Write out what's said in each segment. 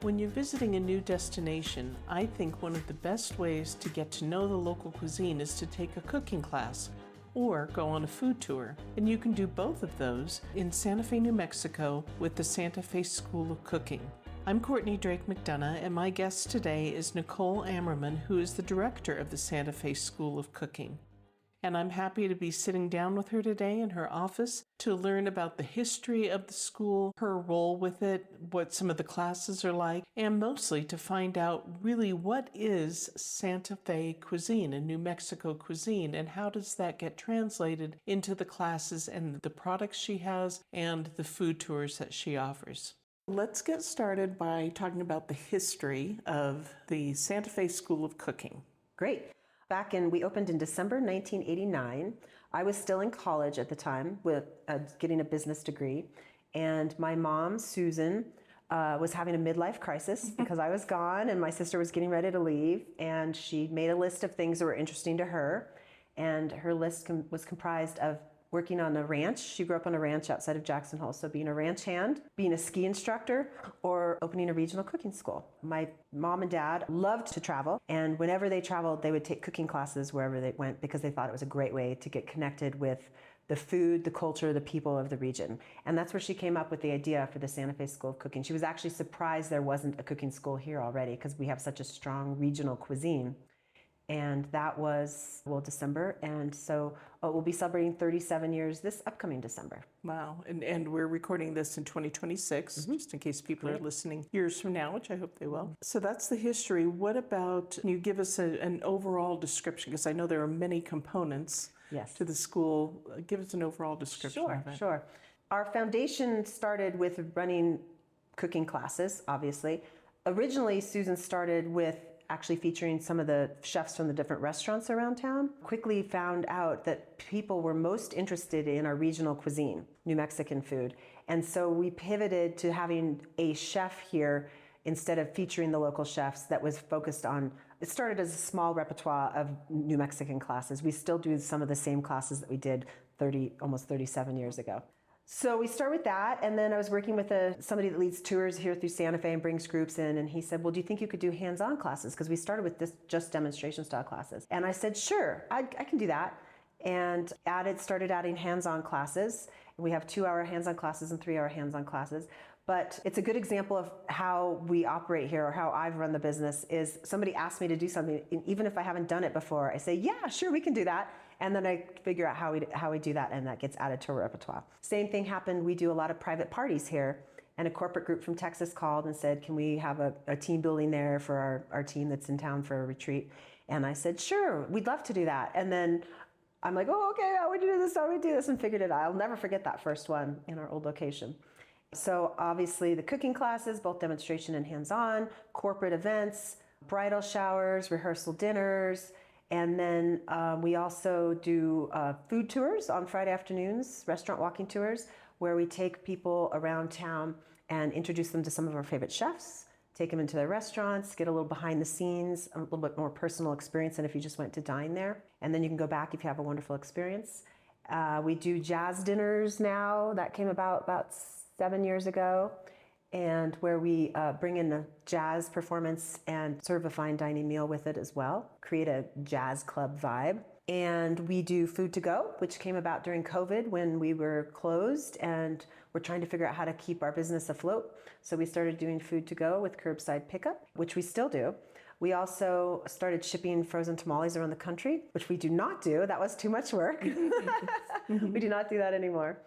When you're visiting a new destination, I think one of the best ways to get to know the local cuisine is to take a cooking class or go on a food tour. And you can do both of those in Santa Fe, New Mexico with the Santa Fe School of Cooking. I'm Courtney Drake McDonough, and my guest today is Nicole Ammerman, who is the director of the Santa Fe School of Cooking. And I'm happy to be sitting down with her today in her office to learn about the history of the school, her role with it, what some of the classes are like, and mostly to find out really what is Santa Fe cuisine and New Mexico cuisine, and how does that get translated into the classes and the products she has and the food tours that she offers. Let's get started by talking about the history of the Santa Fe School of Cooking. Great. We opened in December 1989. I was still in college at the time with getting a business degree. And my mom, Susan, was having a midlife crisis because I was gone and my sister was getting ready to leave. And she made a list of things that were interesting to her. And her list was comprised of working on a ranch. She grew up on a ranch outside of Jackson Hole. So being a ranch hand, being a ski instructor, or opening a regional cooking school. My mom and dad loved to travel. And whenever they traveled, they would take cooking classes wherever they went because they thought it was a great way to get connected with the food, the culture, the people of the region. And that's where she came up with the idea for the Santa Fe School of Cooking. She was actually surprised there wasn't a cooking school here already because we have such a strong regional cuisine. And that was, December. And so we'll be celebrating 37 years this upcoming December. Wow. And we're recording this in 2026, just in case people are listening years from now, which I hope they will. So that's the history. What about, can you give us an overall description? Because I know there are many components to the school. Give us an overall description of it. Sure. Our foundation started with running cooking classes, obviously. Originally, Susan started with actually featuring some of the chefs from the different restaurants around town. Quickly found out that people were most interested in our regional cuisine, New Mexican food. And so we pivoted to having a chef here instead of featuring the local chefs that was focused on, it started as a small repertoire of New Mexican classes. We still do some of the same classes that we did almost 37 years ago. So we start with that, and then I was working with somebody that leads tours here through Santa Fe and brings groups in, and he said, well, do you think you could do hands-on classes? Because we started with just demonstration style classes. And I said, sure, I can do that. And started adding hands-on classes. We have 2-hour hands-on classes and 3-hour hands-on classes. But it's a good example of how we operate here, or how I've run the business, is somebody asks me to do something, and even if I haven't done it before, I say, yeah, sure, we can do that. And then I figure out how we do that, and that gets added to our repertoire. Same thing happened, we do a lot of private parties here, and a corporate group from Texas called and said, can we have a team building there for our team that's in town for a retreat? And I said, sure, we'd love to do that. And then I'm like, oh, okay, how would you do this, how would we do this, and figured it out. I'll never forget that first one in our old location. So obviously the cooking classes, both demonstration and hands-on, corporate events, bridal showers, rehearsal dinners, and then we also do food tours on Friday afternoons, restaurant walking tours, where we take people around town and introduce them to some of our favorite chefs, take them into their restaurants, get a little behind the scenes, a little bit more personal experience than if you just went to dine there. And then you can go back if you have a wonderful experience. We do jazz dinners now. That came about 7 years ago, and where we bring in a jazz performance and serve a fine dining meal with it as well, create a jazz club vibe. And we do food to go, which came about during COVID when we were closed and we're trying to figure out how to keep our business afloat. So we started doing food to go with curbside pickup, which we still do. We also started shipping frozen tamales around the country, which we do not do. That was too much work. We do not do that anymore.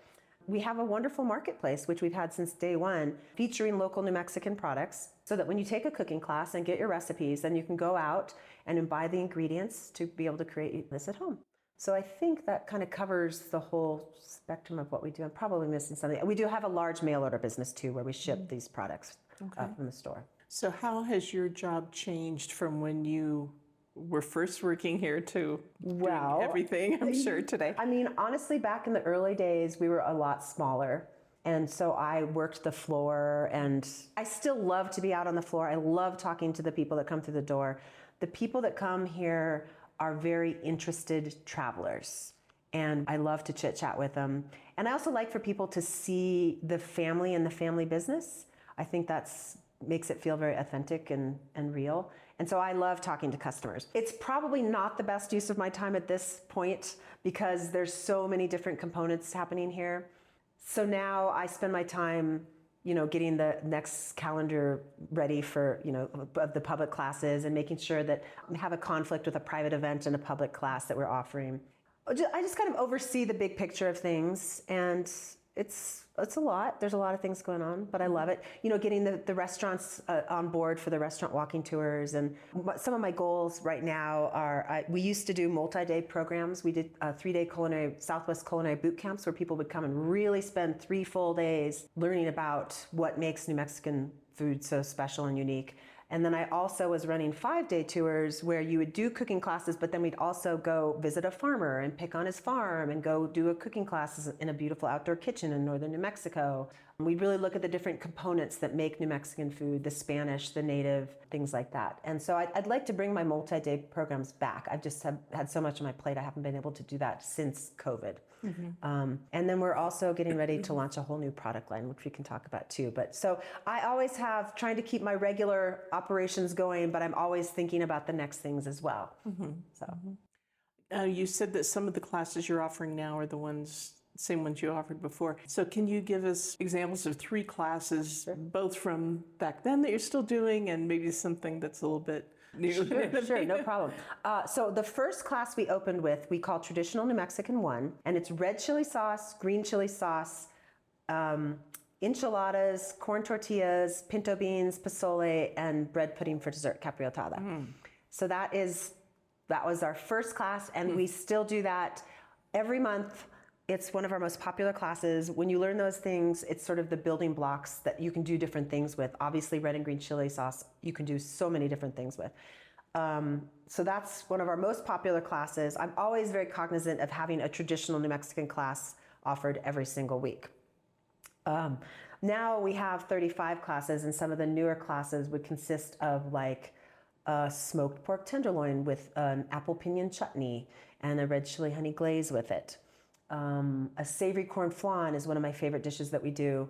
We have a wonderful marketplace, which we've had since day one, featuring local New Mexican products, so that when you take a cooking class and get your recipes, then you can go out and buy the ingredients to be able to create this at home. So I think that kind of covers the whole spectrum of what we do. I'm probably missing something. We do have a large mail order business too, where we ship these products from the store. So how has your job changed from when you were first working here to doing everything, I'm sure, today? I mean, honestly, back in the early days, we were a lot smaller. And so I worked the floor, and I still love to be out on the floor. I love talking to the people that come through the door. The people that come here are very interested travelers, and I love to chit chat with them. And I also like for people to see the family and the family business. I think that's makes it feel very authentic and real. And so I love talking to customers. It's probably not the best use of my time at this point because there's so many different components happening here. So now I spend my time, getting the next calendar ready for, of the public classes and making sure that we have a conflict with a private event and a public class that we're offering. I just kind of oversee the big picture of things, and it's a lot. There's a lot of things going on, but I love it. Getting the restaurants on board for the restaurant walking tours, and some of my goals right now are, we used to do multi-day programs. We did 3-day Southwest culinary boot camps where people would come and really spend 3 full days learning about what makes New Mexican food so special and unique. And then I also was running 5-day tours where you would do cooking classes, but then we'd also go visit a farmer and pick on his farm and go do a cooking classes in a beautiful outdoor kitchen in northern New Mexico. We'd really look at the different components that make New Mexican food, the Spanish, the native, things like that. And so I'd like to bring my multi-day programs back. I've just had so much on my plate, I haven't been able to do that since COVID. And then we're also getting ready to launch a whole new product line, which we can talk about too. But so I always have trying to keep my regular operations going, but I'm always thinking about the next things as well. You said that some of the classes you're offering now are the same ones you offered before. So can you give us examples of 3 classes, both from back then that you're still doing and maybe something that's a little bit new? Sure, no problem. So the first class we opened with, we call Traditional New Mexican 1, and it's red chili sauce, green chili sauce, enchiladas, corn tortillas, pinto beans, pozole, and bread pudding for dessert, capriotada. So that was our first class, and we still do that every month. It's one of our most popular classes. When you learn those things, it's sort of the building blocks that you can do different things with. Obviously, red and green chili sauce, you can do so many different things with. So that's one of our most popular classes. I'm always very cognizant of having a traditional New Mexican class offered every single week. Now we have 35 classes, and some of the newer classes would consist of like a smoked pork tenderloin with an apple piñon chutney and a red chili honey glaze with it. A savory corn flan is one of my favorite dishes that we do.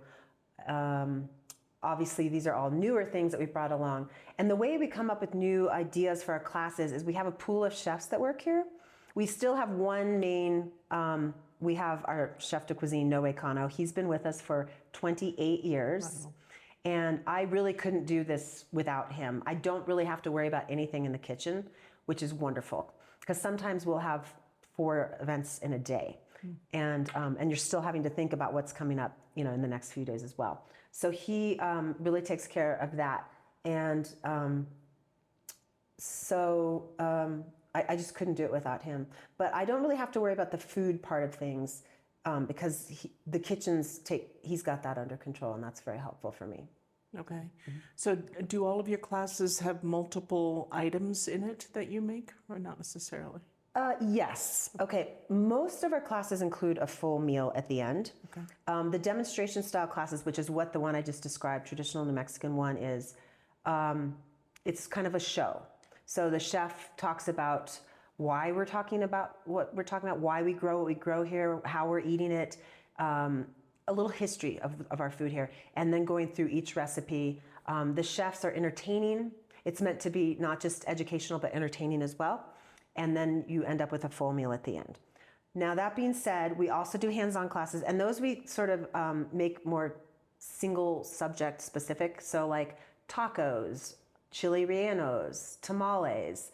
Obviously, these are all newer things that we've brought along. And the way we come up with new ideas for our classes is we have a pool of chefs that work here. We still have one main, we have our chef de cuisine, Noe Cano. He's been with us for 28 years. Wow. And I really couldn't do this without him. I don't really have to worry about anything in the kitchen, which is wonderful. Because sometimes we'll have 4 events in a day. And you're still having to think about what's coming up, in the next few days as well. So he really takes care of that. And I just couldn't do it without him. But I don't really have to worry about the food part of things because the kitchens he's got that under control, and that's very helpful for me. Okay. So do all of your classes have multiple items in it that you make, or not necessarily? Yes. Okay. Most of our classes include a full meal at the end. Okay. The demonstration style classes, which is what the one I just described, Traditional New Mexican 1 is, it's kind of a show. So the chef talks about why we're talking about what we're talking about, why we grow what we grow here, how we're eating it, a little history of our food here, and then going through each recipe. The chefs are entertaining. It's meant to be not just educational, but entertaining as well. And then you end up with a full meal at the end. Now, that being said, we also do hands-on classes, and those we sort of make more single subject specific. So like tacos, chili rellenos, tamales.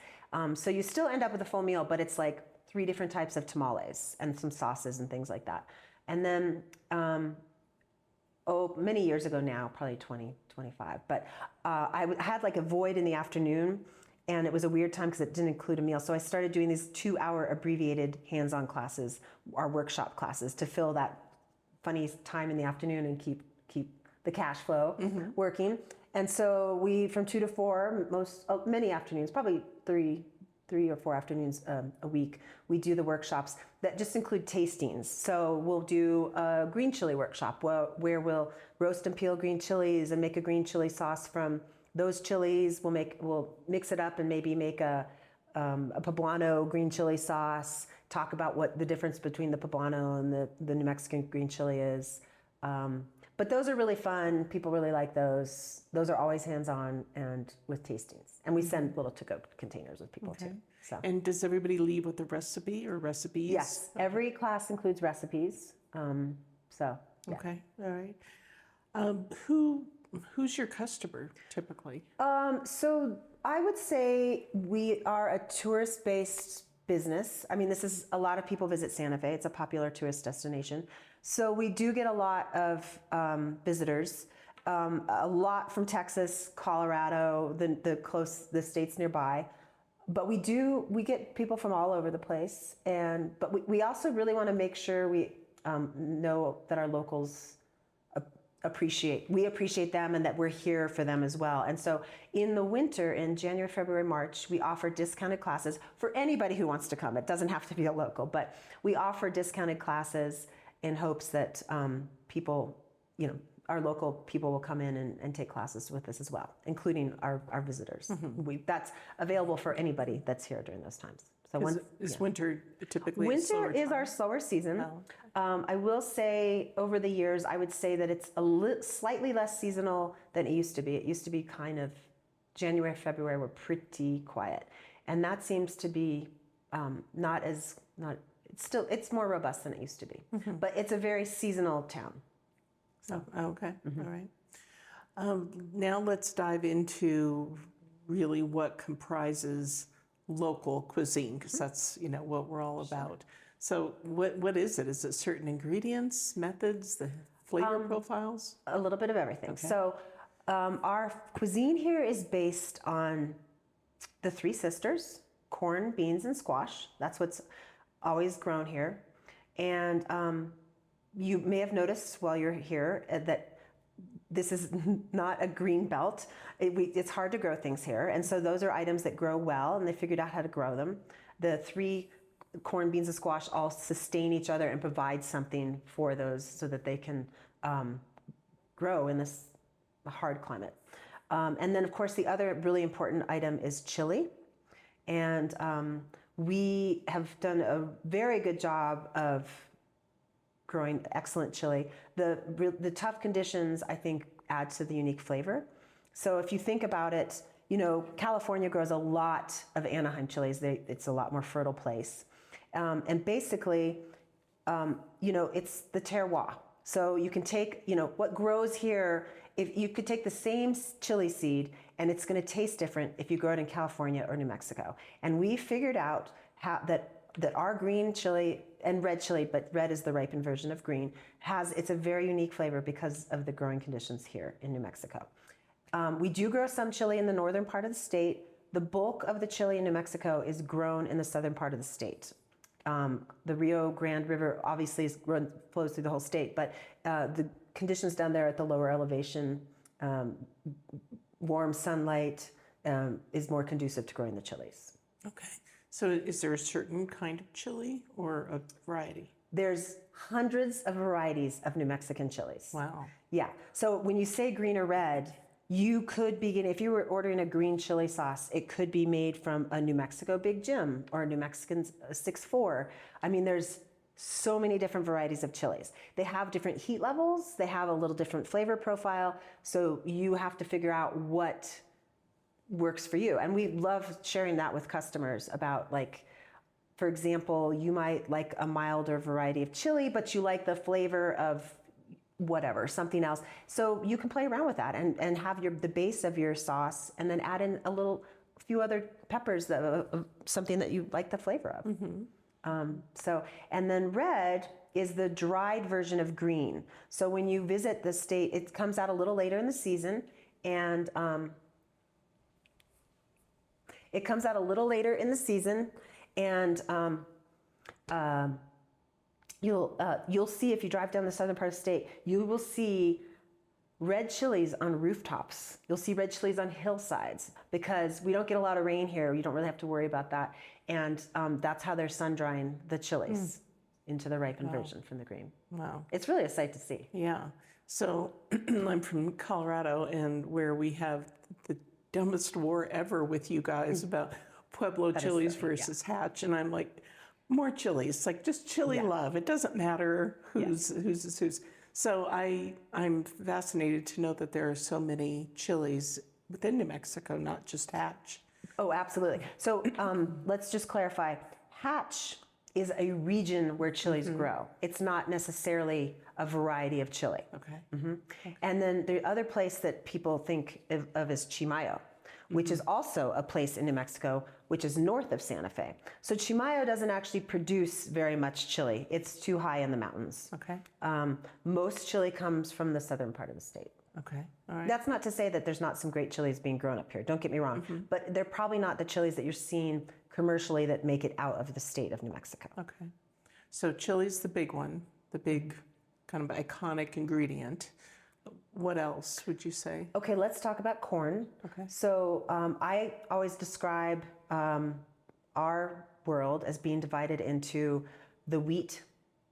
So you still end up with a full meal, but it's like 3 different types of tamales and some sauces and things like that. And then, many years ago now, probably 20, 25, but I had like a void in the afternoon. And it was a weird time because it didn't include a meal. So I started doing these 2-hour abbreviated hands-on classes, our workshop classes, to fill that funny time in the afternoon and keep the cash flow working. And so we, from 2 to 4, many afternoons, probably 3 or 4 afternoons a week, we do the workshops that just include tastings. So we'll do a green chili workshop where we'll roast and peel green chilies and make a green chili sauce from those chilies. We'll mix it up and maybe make a poblano green chili sauce, talk about what the difference between the poblano and the New Mexican green chili is. But those are really fun. People really like those. Those are always hands-on and with tastings. And we send little to-go containers with people too. So. And does everybody leave with a recipe or recipes? Yes, every class includes recipes. So, yeah. Okay, all right. Who's your customer typically? So I would say we are a tourist-based business. I mean, this is a lot of people visit Santa Fe. It's a popular tourist destination. So we do get a lot of visitors, a lot from Texas, Colorado, the states nearby. But we get people from all over the place, but we also really want to make sure we know that our locals we appreciate them and that we're here for them as well. And so in the winter, in January, February, March, we offer discounted classes for anybody who wants to come. It doesn't have to be a local, but we offer discounted classes in hopes that people, our local people will come in and take classes with us as well, including our visitors. That's available for anybody that's here during those times. So is winter typically winter is our slower season. I will say over the years, I would say that it's slightly less seasonal than it used to be. It used to be kind of January, February were pretty quiet, and that seems to be it's more robust than it used to be. But it's a very seasonal town. So. Oh, okay, all right. Now let's dive into really what comprises local cuisine, because that's what we're all about. So what is it? Is it certain ingredients, methods, the flavor profiles? A little bit of everything. Okay. So our cuisine here is based on the three sisters: corn, beans, and squash. That's what's always grown here. And you may have noticed while you're here that this is not a green belt. It's hard to grow things here. And so those are items that grow well, and they figured out how to grow them. The three corn, beans, and squash all sustain each other and provide something for those so that they can grow in this hard climate. And then, of course, the other really important item is chili. And we have done a very good job of growing excellent chili. The tough conditions, I think, add to the unique flavor. So if you think about it, California grows a lot of Anaheim chilies. It's a lot more fertile place. And basically, it's the terroir. So you can take, what grows here, if you could take the same chili seed and it's going to taste different if you grow it in California or New Mexico. And we figured out that our green chili and red chili, but red is the ripened version of green, it's a very unique flavor because of the growing conditions here in New Mexico. We do grow some chili in the northern part of the state. The bulk of the chili in New Mexico is grown in the southern part of the state. The Rio Grande River obviously flows through the whole state, but the conditions down there at the lower elevation, warm sunlight, is more conducive to growing the chilies. Okay. So is there a certain kind of chili or a variety? There's hundreds of varieties of New Mexican chilies. Wow. Yeah. So when you say green or red, you could begin, if you were ordering a green chili sauce, it could be made from a New Mexico Big Jim or a New Mexican 6-4. I mean, there's so many different varieties of chilies. They have different heat levels. They have a little different flavor profile. So you have to figure out what works for you. And we love sharing that with customers about, like, for example, you might like a milder variety of chili, but you like the flavor of whatever, something else. So you can play around with that and have the base of your sauce and then add in a few other peppers, something that you like the flavor of. And then red is the dried version of green. So when you visit the state, it comes out a little later in the season, and you'll see, if you drive down the southern part of the state, you will see red chilies on rooftops. You'll see red chilies on hillsides because we don't get a lot of rain here. You don't really have to worry about that. And that's how they're sun drying the chilies into the ripened version from the green. Wow. It's really a sight to see. Yeah. So I'm from Colorado, and where we have the dumbest war ever with you guys about Pueblo chilies versus Hatch. And I'm like, more chilies, like just chili love. It doesn't matter whose is whose. So I'm fascinated to know that there are so many chilies within New Mexico, not just Hatch. Oh, absolutely. So let's just clarify. Hatch is a region where chilies grow. It's not necessarily a variety of chili. Okay. Okay. And then the other place that people think of is Chimayo, which is also a place in New Mexico, which is north of Santa Fe. So Chimayo doesn't actually produce very much chili. It's too high in the mountains. Okay. Most chili comes from the southern part of the state. Okay. All right. That's not to say that there's not some great chilies being grown up here. Don't get me wrong. But they're probably not the chilies that you're seeing commercially that make it out of the state of New Mexico. Okay. So chili's the big one, the big kind of iconic ingredient. What else would you say? Okay, let's talk about corn. Okay. So I always describe our world as being divided into the wheat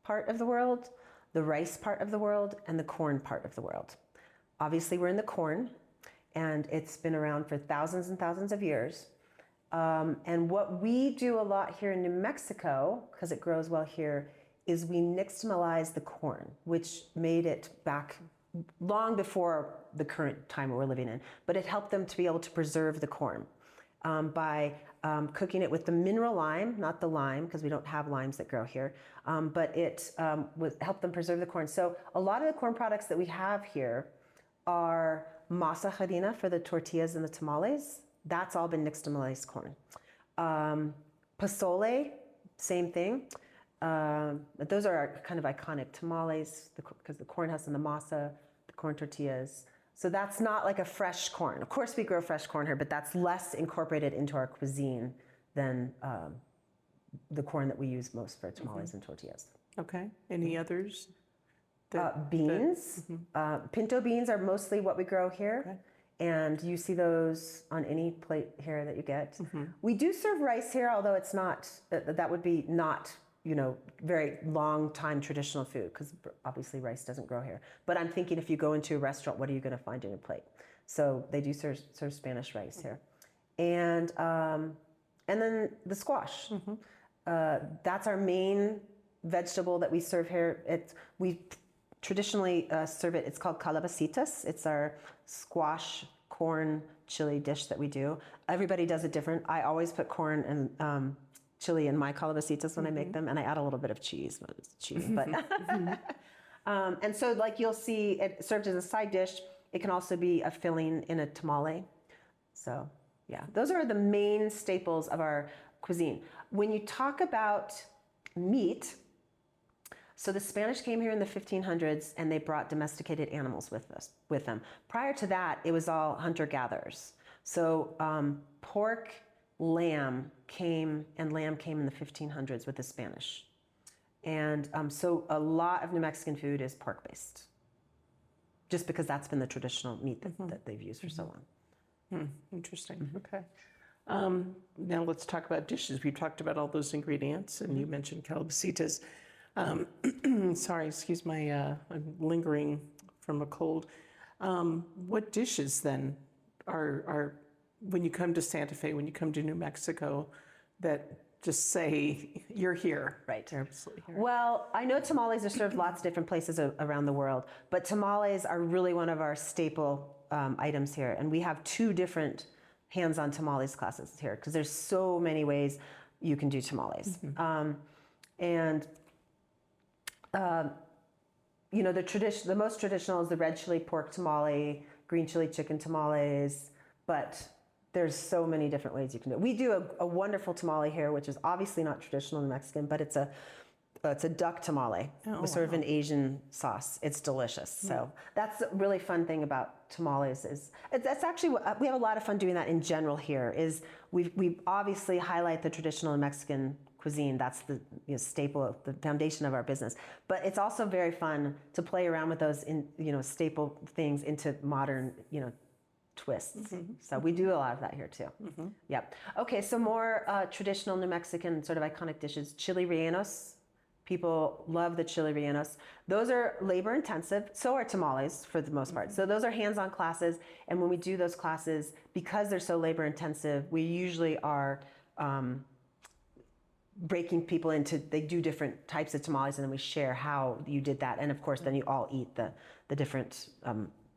part of the world, the rice part of the world, and the corn part of the world. Obviously, we're in the corn, and it's been around for thousands and thousands of years. And what we do a lot here in New Mexico, because it grows well here, is we nixtamalize the corn, which made it back long before the current time we're living in. But it helped them to be able to preserve the corn by cooking it with the mineral lime, not the lime, because we don't have limes that grow here, but it helped them preserve the corn. So a lot of the corn products that we have here are masa harina for the tortillas and the tamales. That's all been nixtamalized corn. Pozole, same thing. But those are our kind of iconic tamales because the corn husk and the masa, the corn tortillas. So that's not like a fresh corn. Of course we grow fresh corn here, but that's less incorporated into our cuisine than the corn that we use most for tamales and tortillas. Okay. Any others? Beans. Pinto beans are mostly what we grow here. Okay. And you see those on any plate here that you get. We do serve rice here, although it's not, that would be not, very long time traditional food, because obviously rice doesn't grow here. But I'm thinking if you go into a restaurant, what are you going to find in your plate? So they do serve Spanish rice here. And then the squash. That's our main vegetable that we serve here. We traditionally serve it, it's called calabacitas. It's our squash corn chili dish that we do. Everybody does it different. I always put corn and chili in my calabacitas when I make them, and I add a little bit of cheese, but it's cheese. But and so like you'll see it served as a side dish. It can also be a filling in a tamale. So yeah, those are the main staples of our cuisine. When you talk about meat, so the Spanish came here in the 1500s and they brought domesticated animals with them. Prior to that, it was all hunter-gatherers. So pork, lamb came in the 1500s with the Spanish. And so a lot of New Mexican food is pork-based, just because that's been the traditional meat that they've used for so long. Interesting. Okay. Now let's talk about dishes. We've talked about all those ingredients, and you mentioned calabacitas. Sorry, excuse my, I'm lingering from a cold. What dishes then are, when you come to Santa Fe, when you come to New Mexico, that just say, you're here? Right. You're absolutely here. Well, I know tamales are served lots of different places around the world, but tamales are really one of our staple items here. And we have 2 different hands-on tamales classes here, because there's so many ways you can do tamales. The most traditional is the red chili pork tamale, green chili chicken tamales, but there's so many different ways you can do it. We do a wonderful tamale here, which is obviously not traditional Mexican, but it's a duck tamale with sort of an Asian sauce. It's delicious. So that's a really fun thing about tamales that's actually we have a lot of fun doing that in general here. Is we obviously highlight the traditional Mexican cuisine. That's the staple of the foundation of our business. But it's also very fun to play around with those staple things into modern twists. So we do a lot of that here too. Yep. Okay, so more traditional New Mexican sort of iconic dishes. Chili rellenos. People love the chili rellenos. Those are labor intensive. So are tamales for the most part. So those are hands-on classes. And when we do those classes, because they're so labor intensive, we usually are breaking people into, they do different types of tamales, and then we share how you did that. And of course, then you all eat the different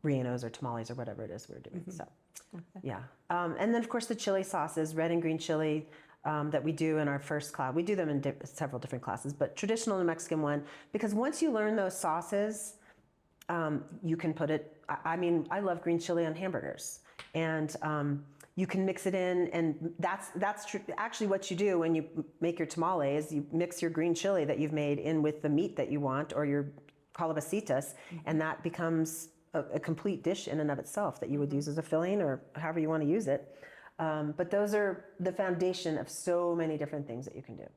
rellenos or tamales or whatever it is we're doing. So, yeah. And then of course the chili sauces, red and green chili, that we do in our first class. We do them in several different classes, but traditional New Mexican one, because once you learn those sauces, you can put it, I mean, I love green chili on hamburgers, and you can mix it in, and that's true. Actually, what you do when you make your tamale is you mix your green chili that you've made in with the meat that you want, or your calabacitas, and that becomes a complete dish in and of itself that you would use as a filling or however you want to use it. But those are the foundation of so many different things that you can do.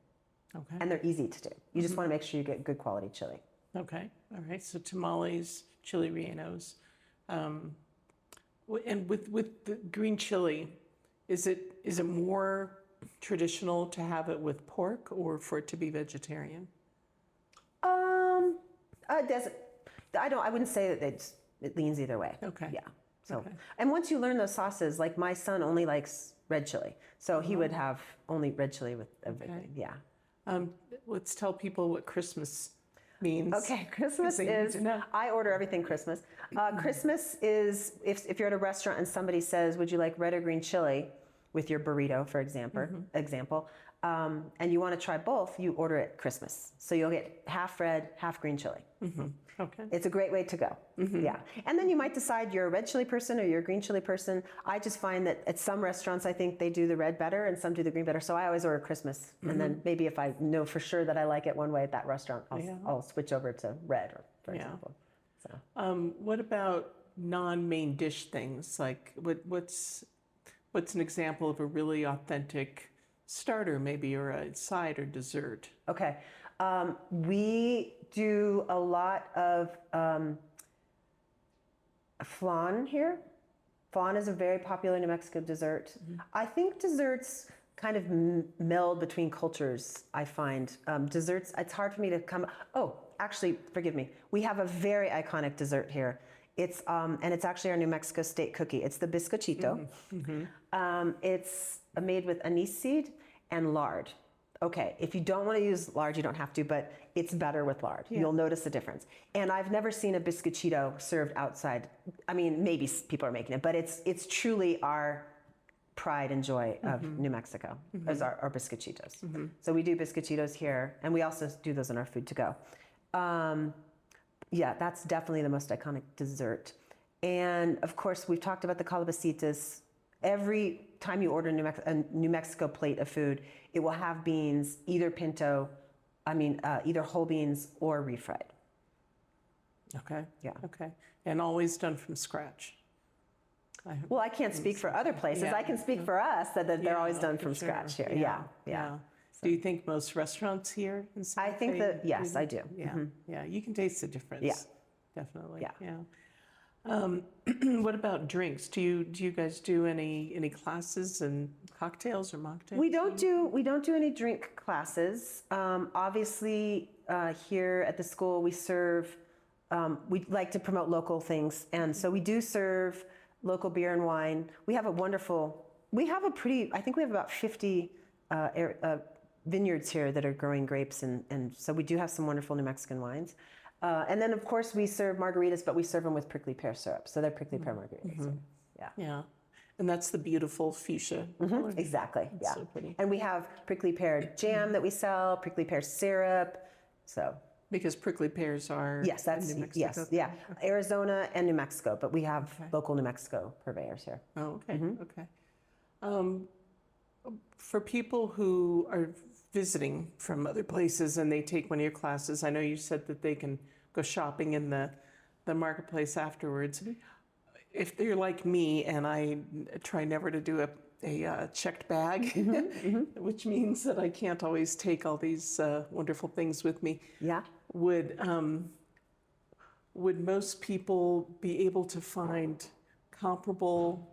Okay. And they're easy to do. You just want to make sure you get good quality chili. Okay. All right. So tamales, chili rellenos. And with the green chili, is it more traditional to have it with pork or for it to be vegetarian? I wouldn't say that it leans either way. Okay. Yeah. So, Okay. and once you learn those sauces, like my son only likes red chili, so he would have only red chili with everything. Okay. Yeah. Let's tell people what Christmas means. Okay, Christmas They need is, to know. I order everything Christmas. Christmas is, if you're at a restaurant and somebody says, would you like red or green chili with your burrito, for example, and you want to try both, you order it Christmas. So you'll get half red, half green chili. Okay. It's a great way to go. Yeah. And then you might decide you're a red chili person or you're a green chili person. I just find that at some restaurants, I think they do the red better and some do the green better. So I always order Christmas. And then maybe if I know for sure that I like it one way at that restaurant, I'll switch over to red, for example. So. What about non-main dish things? Like what's an example of a really authentic starter, maybe, or a side or dessert? Okay. We do a lot of flan here. Flan is a very popular New Mexico dessert. I think desserts kind of meld between cultures, I find. Desserts, it's hard for me to come... Oh, actually, forgive me. We have a very iconic dessert here. It's and it's actually our New Mexico state cookie. It's the bizcochito. It's made with anise seed and lard. Okay, if you don't want to use lard, you don't have to, but it's better with lard. Yeah. You'll notice the difference. And I've never seen a bizcochito served outside. I mean, maybe people are making it, but it's truly our pride and joy of New Mexico, as our bizcochitos. So we do bizcochitos here, and we also do those in our food to go. Yeah, that's definitely the most iconic dessert. And of course, we've talked about the calabacitas. Every time you order a New Mexico plate of food, it will have beans, either pinto, either whole beans or refried. Okay. Yeah. Okay. And always done from scratch. Well, I can't speak for other places. Yeah. I can speak for us that they're always done from scratch here. Yeah. So. Do you think most restaurants here in Santa Fe? I think that, yes, I do. Yeah. Yeah. You can taste the difference. Yeah. Definitely. Yeah. What about drinks? Do you guys do any classes and cocktails or mocktails? We don't do any drink classes. Obviously, here at the school we serve. We like to promote local things, and so we do serve local beer and wine. I think we have about 50 vineyards here that are growing grapes, and so we do have some wonderful New Mexican wines. And then, of course, we serve margaritas, but we serve them with prickly pear syrup. So they're prickly pear margaritas. So, yeah. Yeah. And that's the beautiful fuchsia. Exactly. It's yeah. so pretty. And we have prickly pear jam that we sell, prickly pear syrup. So. Because prickly pears are Yes, that's in New Mexico. yes, yeah. Arizona and New Mexico, but we have local New Mexico purveyors here. Oh, okay. Okay. For people who are visiting from other places and they take one of your classes, I know you said that they can go shopping in the marketplace afterwards. If they're like me and I try never to do a checked bag, which means that I can't always take all these wonderful things with me. Yeah. Would most people be able to find comparable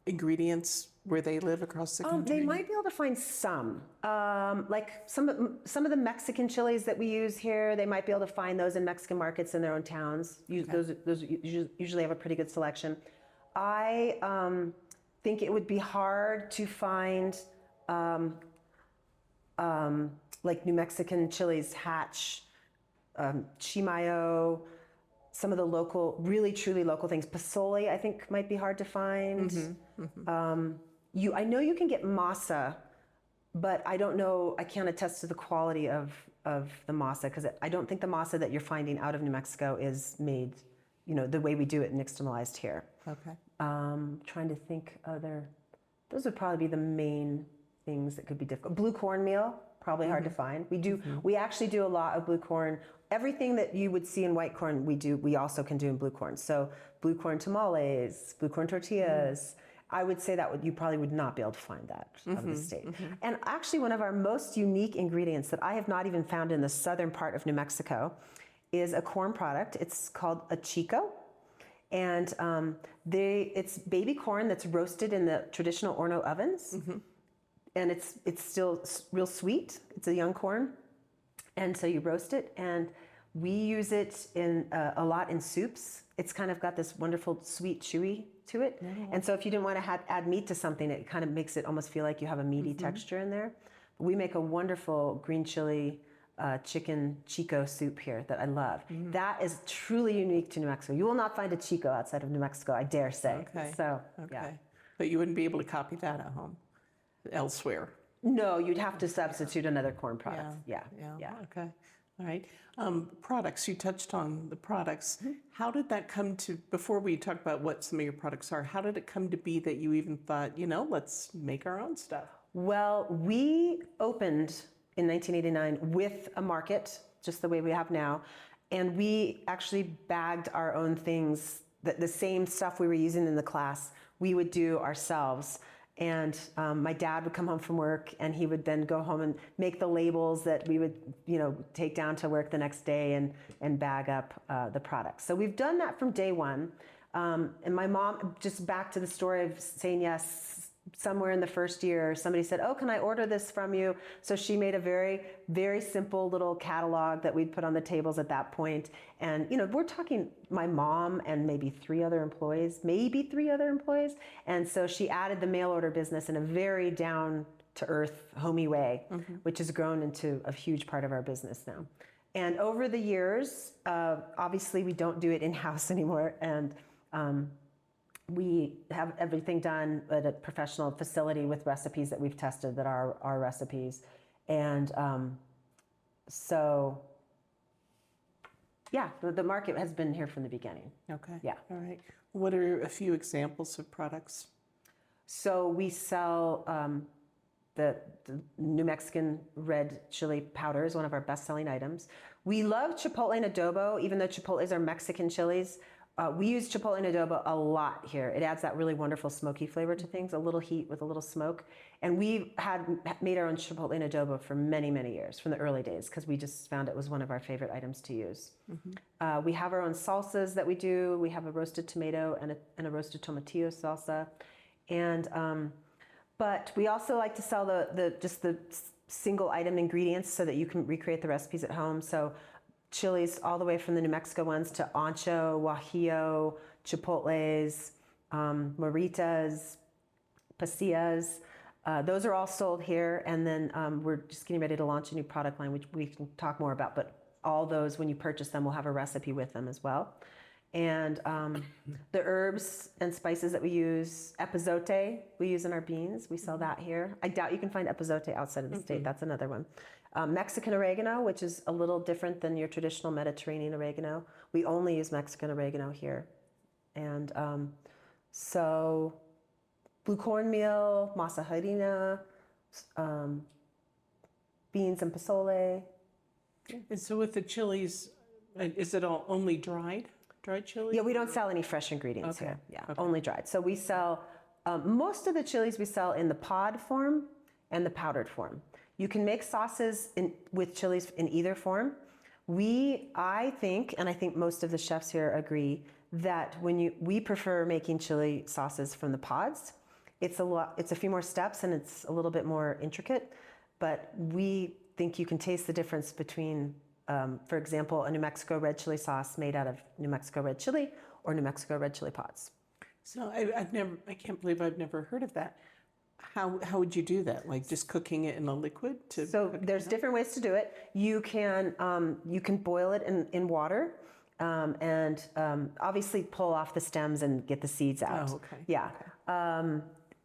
ingredients where they live across the country? They might be able to find some, like some of the Mexican chilies that we use here. They might be able to find those in Mexican markets in their own towns. Those usually have a pretty good selection. I think it would be hard to find like New Mexican chilies, Hatch, Chimayo, some of the local, really truly local things. Pasole, I think, might be hard to find. I know you can get masa, but I don't know, I can't attest to the quality of the masa, because I don't think the masa that you're finding out of New Mexico is made, the way we do it nixtamalized here. Okay. Trying to think those would probably be the main things that could be difficult. Blue cornmeal, probably hard to find. We actually do a lot of blue corn. Everything that you would see in white corn, we also can do in blue corn. So blue corn tamales, blue corn tortillas. I would say that you probably would not be able to find that out of the state. And actually one of our most unique ingredients that I have not even found in the southern part of New Mexico is a corn product. It's called a chico. And it's baby corn that's roasted in the traditional Horno ovens. And it's still real sweet. It's a young corn. And so you roast it, and we use it in a lot in soups. It's kind of got this wonderful sweet chewy to it. And so if you didn't want to add meat to something, it kind of makes it almost feel like you have a meaty texture in there. We make a wonderful green chili chicken chico soup here that I love. That is truly unique to New Mexico. You will not find a chico outside of New Mexico, I dare say. Okay. So, okay. Yeah. But you wouldn't be able to copy that at home, elsewhere. No, you'd have to substitute another corn product. Yeah. Okay. All right. Products, you touched on the products. How did that come to, before we talk about what some of your products are, how did it come to be that you even thought, let's make our own stuff? Well, we opened in 1989 with a market, just the way we have now, and we actually bagged our own things, the same stuff we were using in the class, we would do ourselves. And my dad would come home from work, and he would then go home and make the labels that we would, take down to work the next day and bag up the products. So we've done that from day one. And my mom, just back to the story of saying yes, somewhere in the first year, somebody said, "Oh, can I order this from you?" So she made a very, very simple little catalog that we'd put on the tables at that point. And, we're talking my mom and maybe three other employees. And so she added the mail order business in a very down-to-earth, homey way, which has grown into a huge part of our business now. And over the years, obviously we don't do it in-house anymore. And we have everything done at a professional facility with recipes that we've tested that are our recipes. And so, yeah, the market has been here from the beginning. Okay. Yeah. All right. What are a few examples of products? So we sell the New Mexican red chili powder is one of our best-selling items. We love chipotle and adobo, even though chipotles are Mexican chilies. We use chipotle and adobo a lot here. It adds that really wonderful smoky flavor to things, a little heat with a little smoke. And we've made our own chipotle and adobo for many, many years, from the early days, because we just found it was one of our favorite items to use. We have our own salsas that we do. We have a roasted tomato and a roasted tomatillo salsa. And, but we also like to sell just the single item ingredients so that you can recreate the recipes at home. So chilies all the way from the New Mexico ones to ancho, guajillo, chipotles, moritas, pasillas. Those are all sold here. And then we're just getting ready to launch a new product line, which we can talk more about. But all those, when you purchase them, will have a recipe with them as well. And the herbs and spices that we use, epazote, we use in our beans. We sell that here. I doubt you can find epazote outside of the state. That's another one. Mexican oregano, which is a little different than your traditional Mediterranean oregano. We only use Mexican oregano here. And so blue cornmeal, masa harina, beans and pozole. And so with the chilies, is it all only dried chili? Yeah, we don't sell any fresh ingredients Okay. here. Yeah, Okay. only dried. So we sell, most of the chilies we sell in the pod form and the powdered form. You can make sauces with chilies in either form. I think, and I think most of the chefs here agree, that we prefer making chili sauces from the pods. It's a few more steps and it's a little bit more intricate, but we think you can taste the difference between, for example, a New Mexico red chili sauce made out of New Mexico red chili or New Mexico red chili pods. So I can't believe I've never heard of that. How would you do that? Like just cooking it in a liquid to So cook it there's down? different ways to do it. You can boil it in water, and obviously pull off the stems and get the seeds out. Oh, okay. Yeah.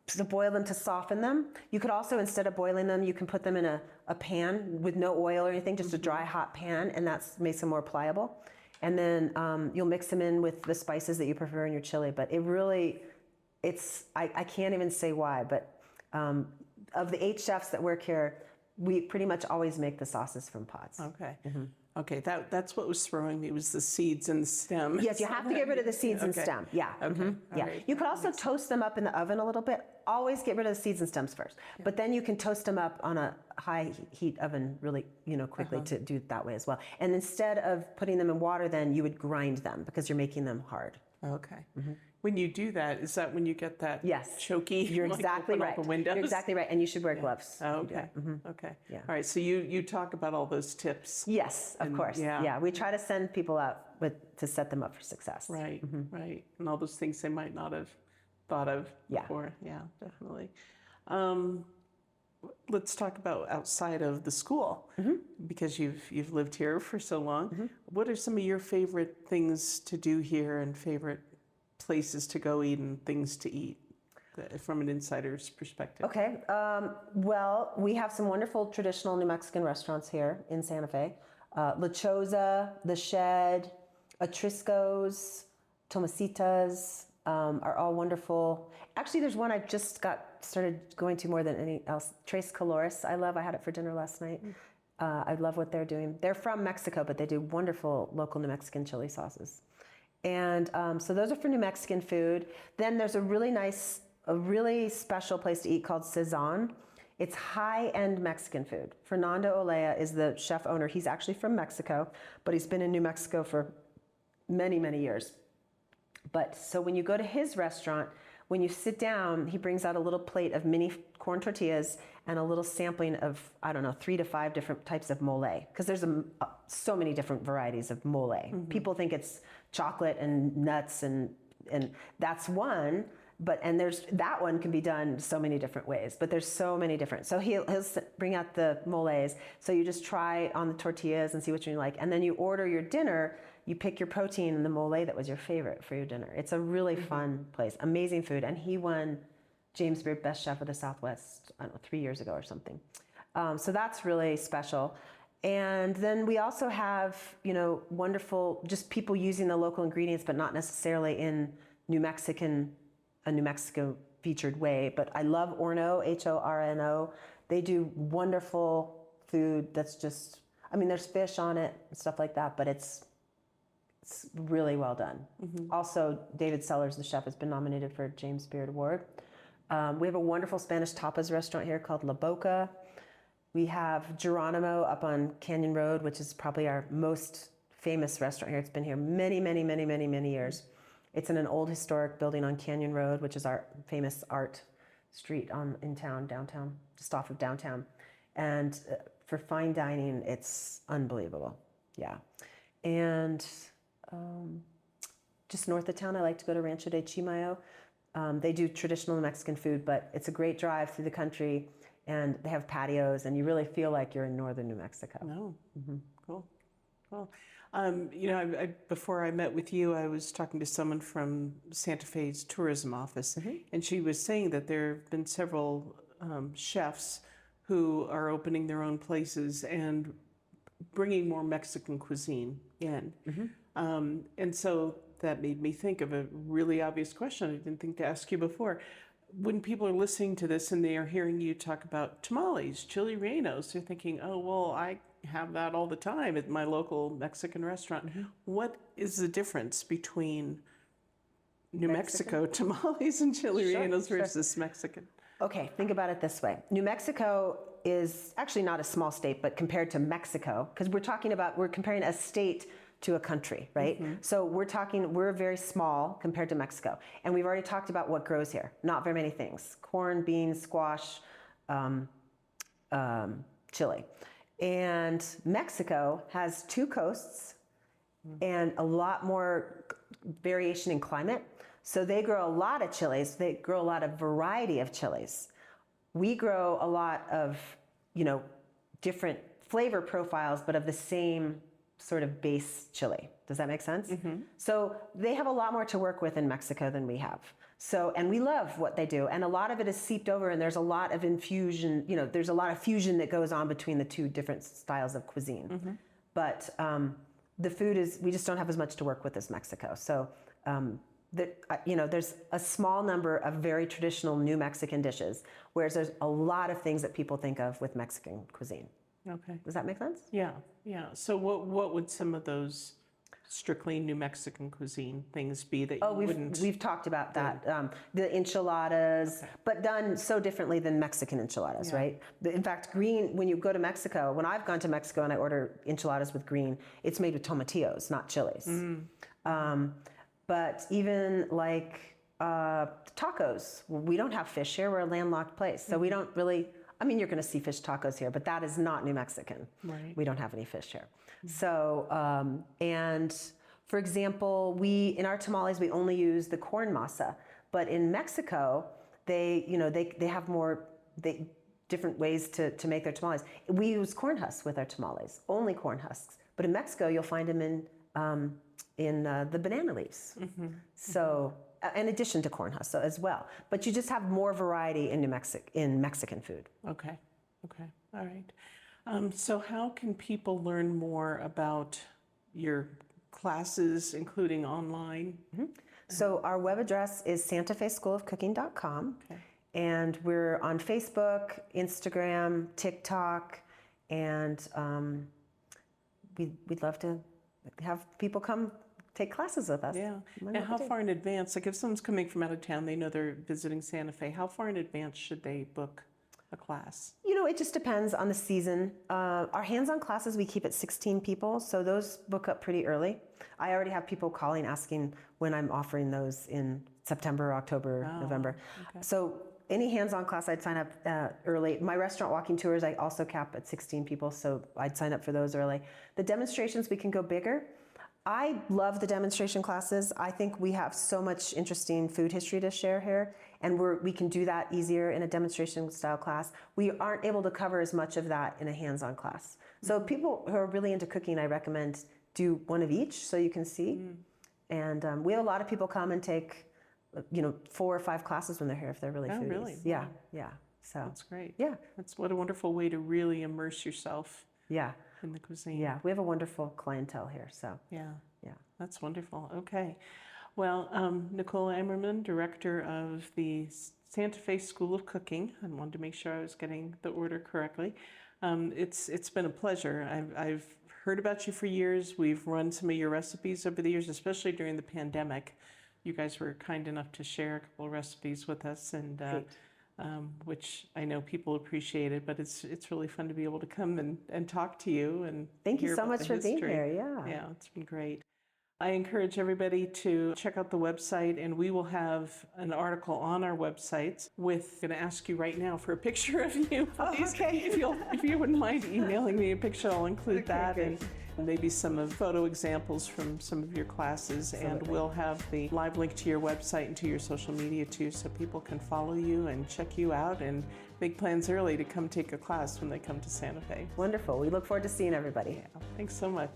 So boil them to soften them. You could also, instead of boiling them, you can put them in a pan with no oil or anything, just a dry hot pan, and that makes them more pliable. And then you'll mix them in with the spices that you prefer in your chili. But it really, I can't even say why, but of the 8 chefs that work here, we pretty much always make the sauces from pods. Okay. Okay, that's what was throwing me, was the seeds and the stem. Yes, you have to get rid of the seeds and Okay. stem. Yeah. Okay. All Yeah. right. You could also toast them up in the oven a little bit. Always get rid of the seeds and stems first. But then you can toast them up on a high heat oven really, quickly to do it that way as well. And instead of putting them in water, then you would grind them because you're making them hard. Okay. When you do that, is that when you get that Yes. choky? You're like, exactly open right. all the windows? You're exactly right. And you should wear gloves. Oh, if you do okay. that. Okay. Yeah. All right. So you talk about all those tips. Yes, of course. yeah. Yeah. We try to send people out to set them up for success. Right. Right. And all those things they might not have thought of Yeah. before. Yeah, definitely. Let's talk about outside of the school, because you've lived here for so long. What are some of your favorite things to do here and favorite places to go eat and things to eat from an insider's perspective? Okay. Well, we have some wonderful traditional New Mexican restaurants here in Santa Fe. La Choza, The Shed, Atrisco's, Tomasitas are all wonderful. Actually, there's one I just started going to more than any else. Tres Colores, I had it for dinner last night. I love what they're doing. They're from Mexico, but they do wonderful local New Mexican chili sauces. And so those are for New Mexican food. Then there's a really special place to eat called Cezanne. It's high-end Mexican food. Fernando Olea is the chef owner. He's actually from Mexico, but he's been in New Mexico for many, many years. But so when you go to his restaurant, when you sit down, he brings out a little plate of mini corn tortillas and a little sampling of, 3 to 5 different types of mole. Because there's so many different varieties of mole. People think it's chocolate and nuts, and that's one. And that one can be done so many different ways, but there's so many different. So he'll bring out the moles. So you just try on the tortillas and see which one you like. And then you order your dinner, you pick your protein and the mole that was your favorite for your dinner. It's a really fun place, amazing food. And he won James Beard Best Chef of the Southwest, 3 years ago or something. So that's really special. And then we also have, wonderful, just people using the local ingredients, but not necessarily in a New Mexico featured way. But I love Horno, Horno. They do wonderful food that's just, there's fish on it and stuff like that, but it's really well done. Also, David Sellers, the chef, has been nominated for a James Beard Award. We have a wonderful Spanish tapas restaurant here called La Boca. We have Geronimo up on Canyon Road, which is probably our most famous restaurant here. It's been here many, many, many, many, many years. It's in an old historic building on Canyon Road, which is our famous art street in town, downtown, just off of downtown. And for fine dining, it's unbelievable. Yeah. And just north of town, I like to go to Rancho de Chimayo. They do traditional Mexican food, but it's a great drive through the country, and they have patios, and you really feel like you're in northern New Mexico. No. Cool. Cool. Before I met with you, I was talking to someone from Santa Fe's tourism office, and she was saying that there have been several chefs who are opening their own places and bringing more Mexican cuisine in. And so that made me think of a really obvious question I didn't think to ask you before. When people are listening to this and they are hearing you talk about tamales, chili rellenos, they're thinking, oh, well, I have that all the time at my local Mexican restaurant. What is the difference between New Mexico tamales and chili rellenos versus Mexican? Okay, think about it this way. New Mexico is actually not a small state, but compared to Mexico, because we're comparing a state to a country, right? So we're very small compared to Mexico. And we've already talked about what grows here. Not very many things. Corn, beans, squash, chili. And Mexico has 2 coasts and a lot more variation in climate. So they grow a lot of chilies. They grow a lot of variety of chilies. we grow a lot of, different flavor profiles, but of the same sort of base chili. Does that make sense? So they have a lot more to work with in Mexico than we have. So, and we love what they do. And a lot of it is seeped over, and there's a lot of infusion, there's a lot of fusion that goes on between the two different styles of cuisine. But the food we just don't have as much to work with as Mexico. So, there's a small number of very traditional New Mexican dishes, whereas there's a lot of things that people think of with Mexican cuisine. Okay. Does that make sense? Yeah, yeah. So what would some of those strictly New Mexican cuisine things be that you wouldn't? We've talked about that. The enchiladas, but done so differently than Mexican enchiladas, right? In fact, green, when you go to Mexico, when I've gone to Mexico and I order enchiladas with green, it's made with tomatillos, not chilies. But even like tacos, we don't have fish here. We're a landlocked place. So we don't really, you're going to see fish tacos here, but that is not New Mexican. Right. We don't have any fish here. So, and for example, in our tamales, we only use the corn masa. But in Mexico, they have more different ways to make their tamales. We use corn husks with our tamales, only corn husks. But in Mexico, you'll find them in the banana leaves. So, in addition to corn husks as well. But you just have more variety in Mexican food. Okay, all right. So how can people learn more about your classes, including online? So our web address is santafeschoolofcooking.com. And we're on Facebook, Instagram, TikTok, and we'd love to have people come take classes with us. Yeah. Now, how far in advance, like if someone's coming from out of town, they know they're visiting Santa Fe, how far in advance should they book a class? It just depends on the season. Our hands-on classes, we keep at 16 people, so those book up pretty early. I already have people calling, asking when I'm offering those in September, October, November. So any hands-on class, I'd sign up early. My restaurant walking tours, I also cap at 16 people, so I'd sign up for those early. The demonstrations, we can go bigger. I love the demonstration classes. I think we have so much interesting food history to share here, and we can do that easier in a demonstration style class. We aren't able to cover as much of that in a hands-on class. So people who are really into cooking, I recommend do one of each so you can see. And we have a lot of people come and take 4 or 5 classes when they're here if they're really foodies. Really? Yeah. So that's great. Yeah. That's what a wonderful way to really immerse yourself. In the cuisine. Yeah, we have a wonderful clientele here, so. Yeah, that's wonderful. Okay. Well, Nicole Ammerman, Director of the Santa Fe School of Cooking. I wanted to make sure I was getting the order correctly. It's been a pleasure. I've heard about you for years. We've run some of your recipes over the years, especially during the pandemic. You guys were kind enough to share a couple of recipes with us, and which I know people appreciated, but it's really fun to be able to come and talk to you and thank you so much for being here. Yeah, it's been great. I encourage everybody to check out the website, and we will have an article on our website with, I'm going to ask you right now for a picture of you. Please. Okay. If you wouldn't mind emailing me a picture, I'll include that. Great. And maybe some of photo examples from some of your classes. Absolutely. And we'll have the live link to your website and to your social media too, so people can follow you and check you out and make plans early to come take a class when they come to Santa Fe. Wonderful. We look forward to seeing everybody. Yeah. Thanks so much.